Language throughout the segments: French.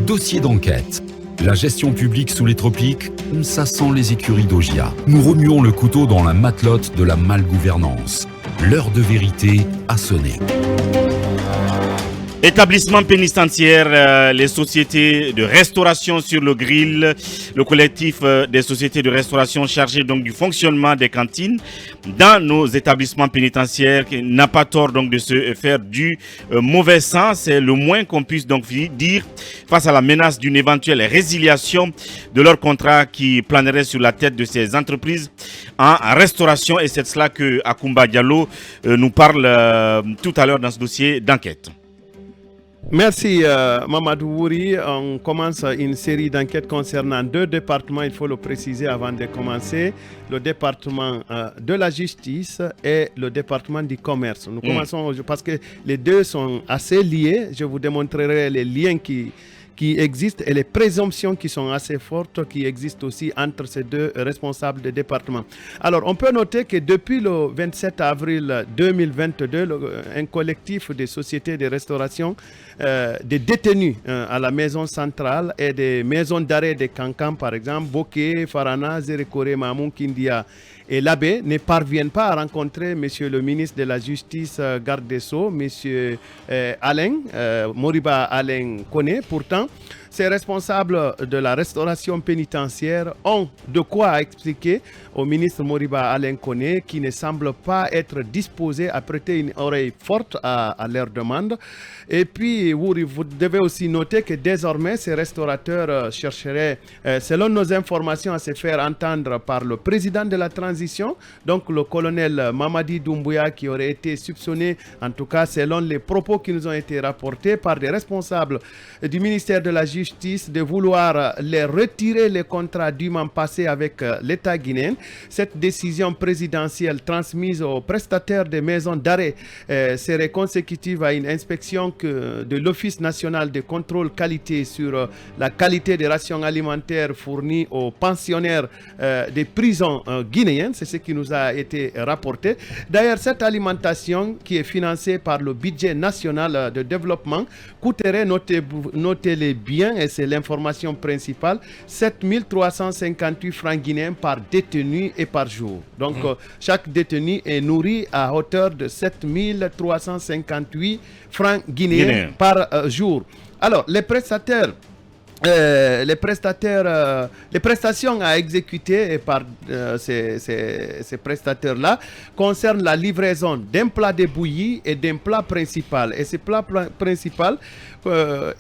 Dossier d'enquête. La gestion publique sous les tropiques, ça sent les écuries d'Augia. Nous remuons le couteau dans la matelote de la malgouvernance. L'heure de vérité a sonné. Établissement pénitentiaire, les sociétés de restauration sur le grill, le collectif des sociétés de restauration chargé donc du fonctionnement des cantines dans nos établissements pénitentiaires n'a pas tort donc de se faire du mauvais sang, c'est le moins qu'on puisse donc dire face à la menace d'une éventuelle résiliation de leur contrat qui planerait sur la tête de ces entreprises en restauration, et c'est de cela que Akoumba Diallo nous parle tout à l'heure dans ce dossier d'enquête. Merci Mamadou Wouri. On commence une série d'enquêtes concernant deux départements, il faut le préciser avant de commencer. Le département de la justice et le département du commerce. Nous commençons parce que les deux sont assez liés. Je vous démontrerai les liens qui existent et les présomptions qui sont assez fortes qui existent aussi entre ces deux responsables de département. Alors, on peut noter que depuis le 27 avril 2022, un collectif des sociétés de restauration des détenus à la maison centrale et des maisons d'arrêt de Kankan, par exemple, Boké, Farana, Zérekore, Mamoun, Kindia et l'abbé ne parviennent pas à rencontrer Monsieur le ministre de la Justice, garde des Sceaux, Monsieur Moriba Alain Koné. Pourtant, ces responsables de la restauration pénitentiaire ont de quoi expliquer au ministre Moriba Alain Koné, qui ne semble pas être disposé à prêter une oreille forte à leur demande. Et puis, vous devez aussi noter que désormais, ces restaurateurs chercheraient, selon nos informations, à se faire entendre par le président de la transition, donc le colonel Mamadi Doumbouya, qui aurait été soupçonné, en tout cas selon les propos qui nous ont été rapportés par des responsables du ministère de la Justice, de vouloir les retirer les contrats dûment passés avec l'État guinéen. Cette décision présidentielle transmise aux prestataires des maisons d'arrêt serait consécutive à une inspection de l'Office national de contrôle qualité sur la qualité des rations alimentaires fournies aux pensionnaires des prisons guinéennes. C'est ce qui nous a été rapporté. D'ailleurs, cette alimentation qui est financée par le budget national de développement coûterait, notez-les bien, et c'est l'information principale, 7 358 francs guinéens par détenu et par jour. Donc, chaque détenu est nourri à hauteur de 7 358 francs guinéens par jour. Alors, les prestations à exécuter par ces prestataires-là concernent la livraison d'un plat de bouillie et d'un plat principal. Et ce plat principal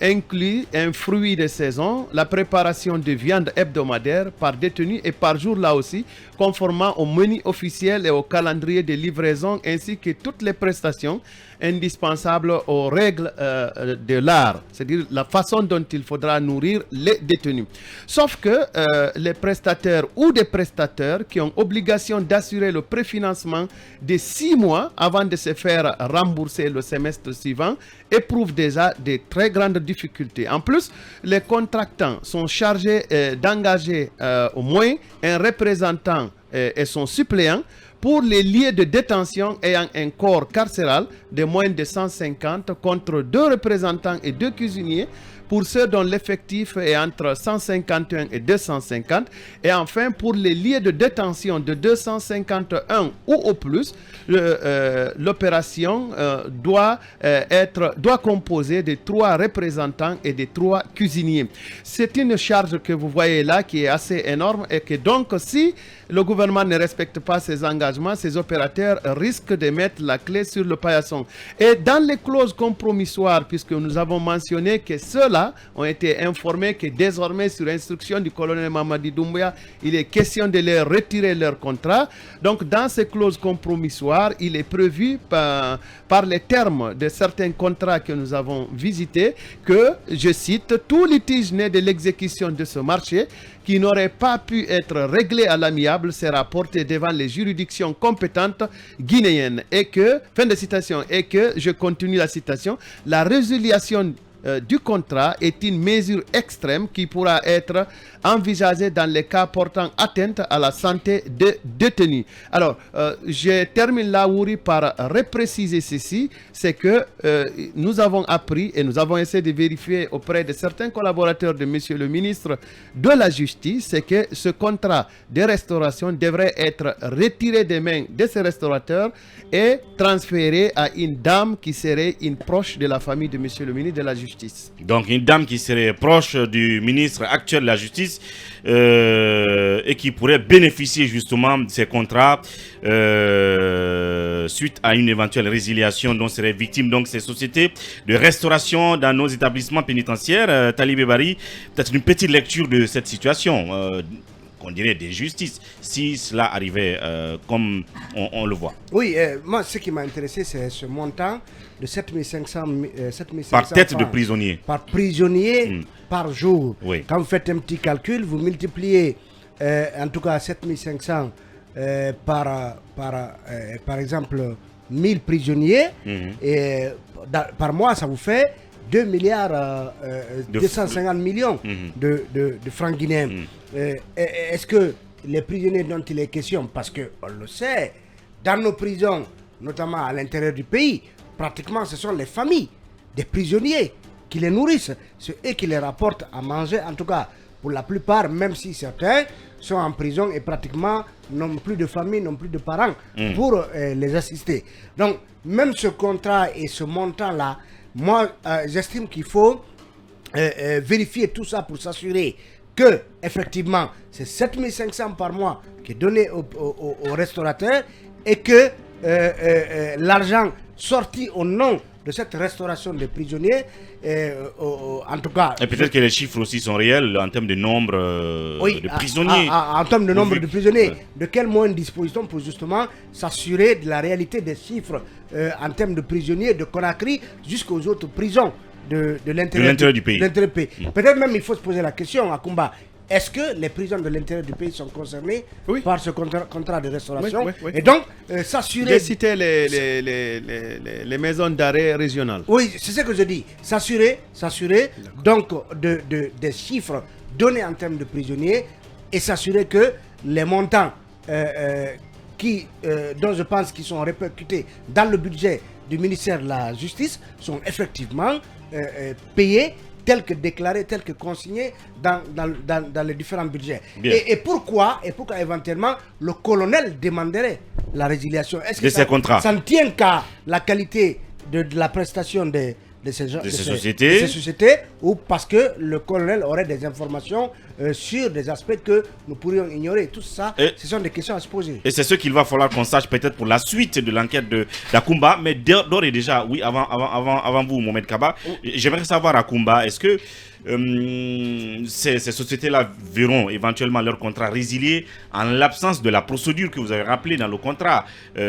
inclut un fruit de saison, la préparation de viande hebdomadaire par détenu et par jour là aussi, conformément au menu officiel et au calendrier de livraison, ainsi que toutes les prestations indispensables aux règles de l'art, c'est-à-dire la façon dont il faudra nourrir les détenus. Sauf que les prestataires ou des prestataires qui ont obligation d'assurer le préfinancement de 6 mois avant de se faire rembourser le semestre suivant éprouvent déjà de très grandes difficultés. En plus, les contractants sont chargés d'engager au moins un représentant et son suppléant pour les lieux de détention ayant un corps carcéral de moins de 150 contre 2 représentants et 2 cuisiniers pour ceux dont l'effectif est entre 151 et 250. Et enfin, pour les lieux de détention de 251 ou au plus, l'opération doit composer de 3 représentants et de 3 cuisiniers. C'est une charge que vous voyez là qui est assez énorme et que donc si le gouvernement ne respecte pas ses engagements, ces opérateurs risquent de mettre la clé sur le paillasson. Et dans les clauses compromissoires, puisque nous avons mentionné que ceux-là ont été informés que désormais, sur instruction du colonel Mamadi Doumbouya, il est question de leur retirer leur contrat. Donc, dans ces clauses compromissoires, il est prévu par les termes de certains contrats que nous avons visités que, je cite, tout litige né de l'exécution de ce marché qui n'aurait pas pu être réglé à l'amiable sera porté devant les juridictions compétentes guinéennes et que, fin de citation, et que, je continue la citation, la résiliation du contrat est une mesure extrême qui pourra être envisagée dans les cas portant atteinte à la santé des détenus. Alors, je termine là, Wouri, par repréciser ceci, c'est que nous avons appris et nous avons essayé de vérifier auprès de certains collaborateurs de Monsieur le ministre de la Justice, c'est que ce contrat de restauration devrait être retiré des mains de ces restaurateurs et transféré à une dame qui serait une proche de la famille de Monsieur le ministre de la Justice. Donc une dame qui serait proche du ministre actuel de la Justice et qui pourrait bénéficier justement de ces contrats suite à une éventuelle résiliation dont seraient victimes donc ces sociétés de restauration dans nos établissements pénitentiaires. Talibé Bari, peut-être une petite lecture de cette situation, qu'on dirait d'injustice, si cela arrivait comme on le voit. Oui, moi ce qui m'a intéressé c'est ce montant de 7500 par tête de prisonnier. Par prisonnier par jour. Oui. Quand vous faites un petit calcul, vous multipliez en tout cas 7500 par exemple 1000 prisonniers et par mois ça vous fait 2 milliards 250 millions de francs guinéens. Est-ce que les prisonniers dont il est question, parce qu'on le sait, dans nos prisons, notamment à l'intérieur du pays, pratiquement ce sont les familles des prisonniers qui les nourrissent, c'est eux qui les rapportent à manger, en tout cas pour la plupart, même si certains sont en prison et pratiquement n'ont plus de famille, n'ont plus de parents pour les assister. Donc même ce contrat et ce montant-là, moi j'estime qu'il faut vérifier tout ça pour s'assurer que effectivement c'est 7500 par mois qui est donné aux restaurateurs et que l'argent sorti au nom de cette restauration des prisonniers, en tout cas... Et peut-être que les chiffres aussi sont réels en termes de nombre de prisonniers. En termes de nombre de prisonniers, de quels moyens disposition pour justement s'assurer de la réalité des chiffres en termes de prisonniers de Conakry jusqu'aux autres prisons de l'intérieur du pays. Peut-être même il faut se poser la question à Kumba. Est-ce que les prisons de l'intérieur du pays sont concernées par ce contrat de restauration? Oui. Et donc, s'assurer... J'ai cité les maisons d'arrêt régionales. Oui, c'est ce que je dis. S'assurer donc des chiffres donnés en termes de prisonniers et s'assurer que les montants dont je pense qu'ils sont répercutés dans le budget du ministère de la Justice sont effectivement payés tel que déclaré, tel que consigné dans les différents budgets. Et pourquoi éventuellement le colonel demanderait la résiliation? Est-ce que ces contrats, ça ne tient qu'à la qualité de la prestation de ces sociétés, ou parce que le colonel aurait des informations sur des aspects que nous pourrions ignorer? Tout ça, ce sont des questions à se poser. Et c'est ce qu'il va falloir qu'on sache peut-être pour la suite de l'enquête d'Akumba. Mais d'ores et déjà, oui, avant vous, Mohamed Kaba, j'aimerais savoir, Akumba, est-ce que ces sociétés-là verront éventuellement leur contrat résilié en l'absence de la procédure que vous avez rappelée dans le contrat,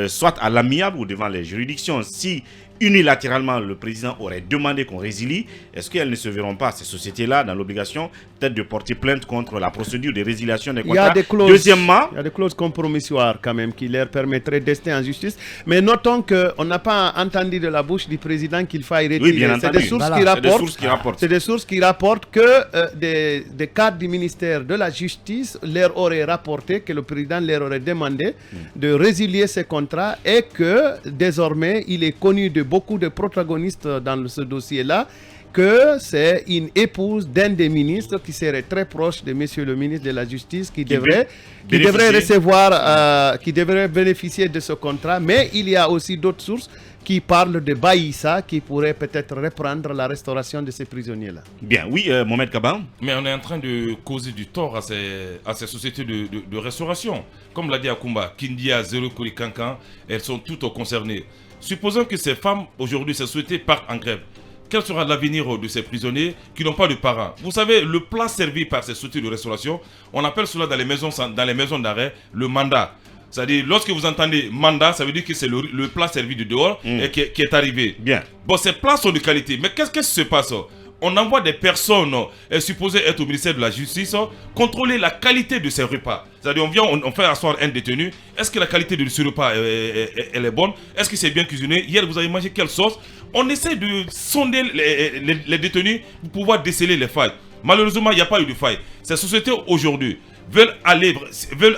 soit à l'amiable ou devant les juridictions? Si unilatéralement le président aurait demandé qu'on résilie, est-ce qu'elles ne se verront pas, ces sociétés-là, dans l'obligation peut-être de porter plainte contre la procédure de résiliation des contrats? Deuxièmement, il y a des clauses compromissoires quand même qui leur permettraient d'ester en justice. Mais notons qu'on n'a pas entendu de la bouche du président qu'il faille retirer. Oui, bien entendu. C'est des sources qui rapportent que des cadres du ministère de la Justice leur auraient rapporté que le président leur aurait demandé de résilier ces contrats et que désormais il est connu de beaucoup de protagonistes dans ce dossier-là, que c'est une épouse d'un des ministres qui serait très proche de monsieur le ministre de la Justice qui devrait bénéficier de ce contrat. Mais il y a aussi d'autres sources qui parlent de Baïssa qui pourrait peut-être reprendre la restauration de ces prisonniers-là. Bien, oui, Mohamed Kaba. Mais on est en train de causer du tort à ces sociétés de restauration. Comme l'a dit Akumba, Kindia, Zéro Kankan, elles sont toutes concernées. Supposons que ces femmes, aujourd'hui, ces sociétés partent en grève. Quel sera l'avenir de ces prisonniers qui n'ont pas de parents? Vous savez, le plat servi par ces sociétés de restauration, on appelle cela dans les maisons d'arrêt le mandat. C'est-à-dire, lorsque vous entendez mandat, ça veut dire que c'est le plat servi de dehors et qui est arrivé. Bien. Bon, ces plats sont de qualité, mais qu'est-ce qui se passe? on envoie des personnes supposées être au ministère de la Justice contrôler la qualité de ces repas. C'est-à-dire, on fait asseoir un détenu. Est-ce que la qualité de ce repas elle est bonne? Est-ce que c'est bien cuisiné? Hier, vous avez mangé quelle sauce? On essaie de sonder les détenus pour pouvoir déceler les failles. Malheureusement, il n'y a pas eu de faille. Ces sociétés aujourd'hui veulent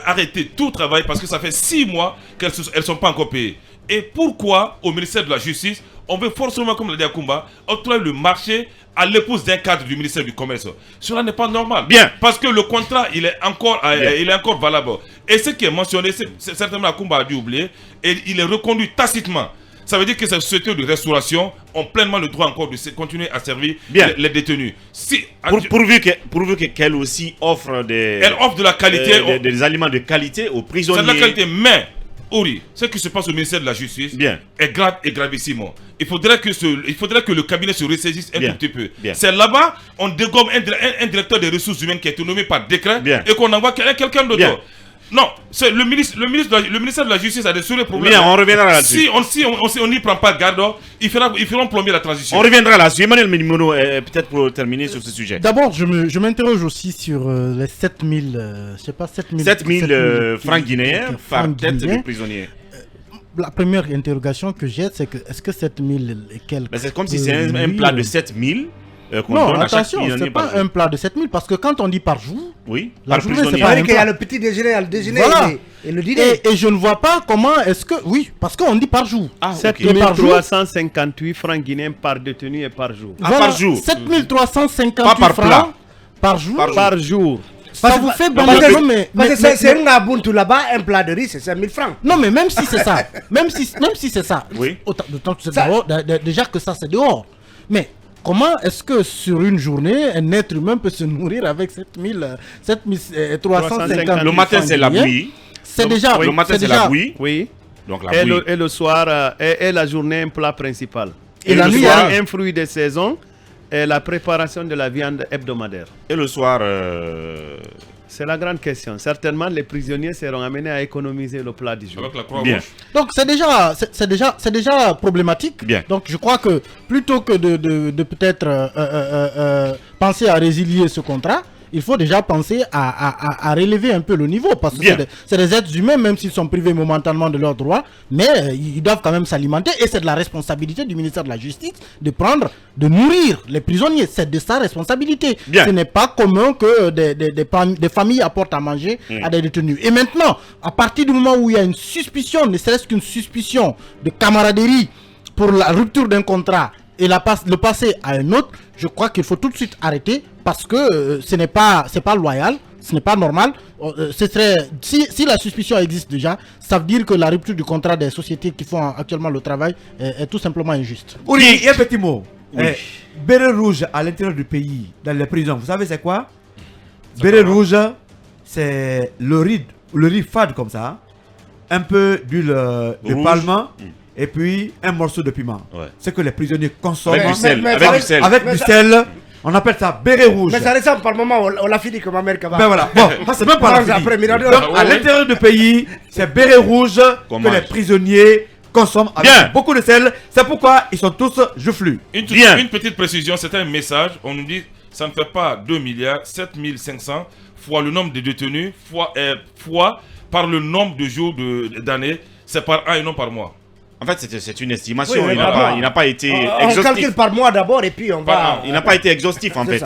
arrêter tout travail parce que ça fait 6 mois qu'elles ne sont pas encore payées. Et pourquoi au ministère de la Justice, on veut forcément, comme l'a dit Akumba, octroyer le marché à l'épouse d'un cadre du ministère du Commerce? Cela n'est pas normal. Bien. Parce que le contrat, il est encore valable. Et ce qui est mentionné, c'est certainement Akumba a dû oublier, et il est reconduit tacitement. Ça veut dire que ces sociétés de restauration ont pleinement le droit encore de continuer à servir les détenus. Pourvu qu'elle aussi offre elle offre de la qualité, des aliments de qualité aux prisonniers. C'est de la qualité, mais Ori, ce qui se passe au ministère de la Justice est grave et gravissime. Il faudrait que le cabinet se ressaisisse un tout petit peu. C'est là-bas, on dégomme un directeur des ressources humaines qui a été nommé par décret et qu'on envoie quelqu'un d'autre. Non, c'est le ministère de la Justice a des sérieux problèmes. Bien, on reviendra là-dessus. Si on n'y prend pas garde, ils feront plomber la transition. On reviendra là-dessus. Emmanuel Menimono, peut-être pour terminer sur ce sujet. D'abord, je m'interroge aussi sur les 7000, je sais pas, 7000 francs guinéens par tête de prisonnier. La première interrogation que j'ai, c'est que est-ce que 7000 et quelques... Mais c'est comme si c'est un plat de 7000. Non, attention, c'est pas un plat de 7000 parce que quand on dit par jour, la journée c'est pas un qu'il y a le petit déjeuner, le déjeuner et le dîner. Et je ne vois pas comment est-ce que... Oui, parce qu'on dit par jour. 7358 francs guinéens par détenu et par jour. Par jour. 7358 francs par jour. Par jour. Ça vous fait parce que c'est une abuntu là-bas, un plat de riz, c'est 5000 francs. Non, mais même si c'est ça, même si c'est ça, d'autant que c'est dehors, déjà que ça c'est dehors. Mais comment est-ce que sur une journée, un être humain peut se nourrir avec 7350 Le matin, c'est la bouillie. C'est déjà... Le matin, c'est la bouillie. Oui. Donc, la bouillie. Et le soir, et la journée, un plat principal. Et la nuit, nuit, un fruit de saison et la préparation de la viande hebdomadaire. Et le soir... C'est la grande question. Certainement, les prisonniers seront amenés à économiser le plat du jour. Avec la croix Bien. rouge. Donc c'est déjà problématique. Bien. Donc je crois que plutôt que de peut-être penser à résilier ce contrat, il faut déjà penser à relever un peu le niveau parce que c'est des êtres humains, même s'ils sont privés momentanément de leurs droits, mais ils doivent quand même s'alimenter et c'est de la responsabilité du ministère de la Justice de nourrir les prisonniers. C'est de sa responsabilité. Bien. Ce n'est pas commun que des familles apportent à manger à des détenus. Et maintenant, à partir du moment où il y a une suspicion, ne serait-ce qu'une suspicion de camaraderie pour la rupture d'un contrat et le passer à un autre, je crois qu'il faut tout de suite arrêter parce que c'est pas loyal, ce n'est pas normal. Si la suspicion existe déjà, ça veut dire que la rupture du contrat des sociétés qui font actuellement le travail est tout simplement injuste. Oui, il y a un petit mot. Béret rouge à l'intérieur du pays, dans les prisons, vous savez c'est quoi? Béret rouge, c'est le riz fade comme ça, un peu d'huile de palme. Et puis un morceau de piment. C'est que les prisonniers consomment avec du sel. On appelle ça béret rouge. Mais ça ressemble par moment, on l'a fini comme Amérique. Ben voilà. Bon, c'est même pas la fini. Donc à l'intérieur du pays, c'est béret rouge que les prisonniers consomment avec beaucoup de sel. C'est pourquoi ils sont tous joufflus. Une petite précision, c'est un message. On nous dit ça ne fait pas 2 milliards, 7500 fois le nombre de détenus, fois par le nombre de jours d'années. C'est par an et non par mois. En fait, c'est une estimation. Il n'a pas été exhaustif. On calcule par mois d'abord et puis on va... Il n'a pas été exhaustif, en fait.